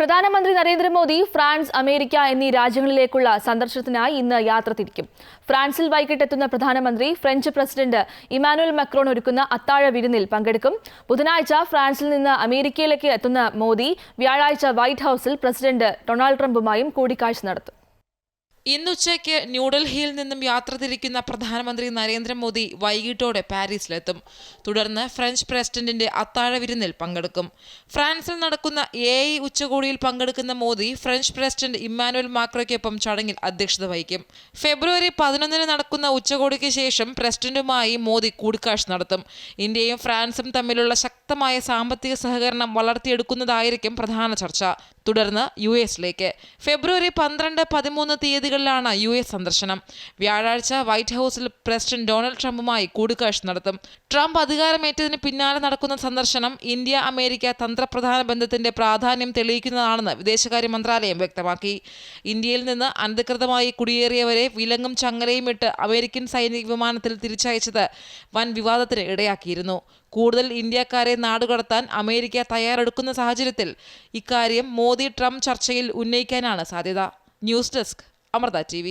പ്രധാനമന്ത്രി Narendra Modi France, America എന്നീ രാജ്യങ്ങളിലേക്കുള്ള സന്ദർശനത്തിനായി ഇന്ന് യാത്ര തിരിക്കും. ഫ്രാൻസിൽ വൈകിട്ടെത്തുന്ന പ്രധാനമന്ത്രി ഫ്രഞ്ച് പ്രസിഡന്റ് ഇമാനുവൽ മാക്രോൺ ഒരുക്കുന്ന അത്താഴ വിരുന്നിൽ പങ്കെടുക്കും. ബുധനാഴ്ച ഫ്രാൻസിൽ നിന്ന് അമേരിക്കയിലേക്ക് എത്തുന്ന മോദി വ്യാഴാഴ്ച വൈറ്റ് ഹൌസിൽ പ്രസിഡന്റ് ഡൊണാൾഡ് ട്രംപുമായും കൂടിക്കാഴ്ച നടത്തും. ഇന്നുച്ചയ്ക്ക് ന്യൂഡൽഹിയിൽ നിന്നും യാത്ര തിരിക്കുന്ന പ്രധാനമന്ത്രി നരേന്ദ്രമോദി വൈകിട്ടോടെ പാരീസിലെത്തും. തുടർന്ന് ഫ്രഞ്ച് പ്രസിഡന്റിന്റെ അത്താഴ വിരുന്നിൽ പങ്കെടുക്കും. ഫ്രാൻസിൽ നടക്കുന്ന AI ഉച്ചകോടിയിൽ പങ്കെടുക്കുന്ന മോദി ഫ്രഞ്ച് പ്രസിഡന്റ് ഇമ്മാനുവൽ മാക്രോയ്ക്കൊപ്പം ചടങ്ങിൽ അധ്യക്ഷത വഹിക്കും. ഫെബ്രുവരി 11 നടക്കുന്ന ഉച്ചകോടിക്ക് ശേഷം പ്രസിഡന്റുമായി മോദി കൂടിക്കാഴ്ച നടത്തും. ഇന്ത്യയും ഫ്രാൻസും തമ്മിലുള്ള ശക്തമായ സാമ്പത്തിക സഹകരണം വളർത്തിയെടുക്കുന്നതായിരിക്കും പ്രധാന ചർച്ച. തുടർന്ന് US-ലേക്ക് ഫെബ്രുവരി 12, 13 തീയതികളിലാണ് US സന്ദർശനം. വ്യാഴാഴ്ച വൈറ്റ് ഹൌസിൽ പ്രസിഡന്റ് ഡൊണാൾഡ് ട്രംപുമായി കൂടിക്കാഴ്ച നടത്തും. ട്രംപ് അധികാരമേറ്റതിന് പിന്നാലെ നടക്കുന്ന സന്ദർശനം ഇന്ത്യ അമേരിക്ക തന്ത്രപ്രധാന ബന്ധത്തിന്റെ പ്രാധാന്യം തെളിയിക്കുന്നതാണെന്ന് വിദേശകാര്യ മന്ത്രാലയം വ്യക്തമാക്കി. ഇന്ത്യയിൽ നിന്ന് അനധികൃതമായി കുടിയേറിയവരെ വിലങ്ങും ചങ്ങലയും ഇട്ട് അമേരിക്കൻ സൈനിക വിമാനത്തിൽ തിരിച്ചയച്ചത് വൻ വിവാദത്തിന് ഇടയാക്കിയിരുന്നു. കൂടുതൽ ഇന്ത്യക്കാരെ നാടുകടത്താൻ അമേരിക്ക തയ്യാറെടുക്കുന്ന സാഹചര്യത്തിൽ ഇക്കാര്യം മോദി ട്രംപ് ചർച്ചയിൽ ഉന്നയിക്കാനാണ് സാധ്യത. News desk, Amrita TV.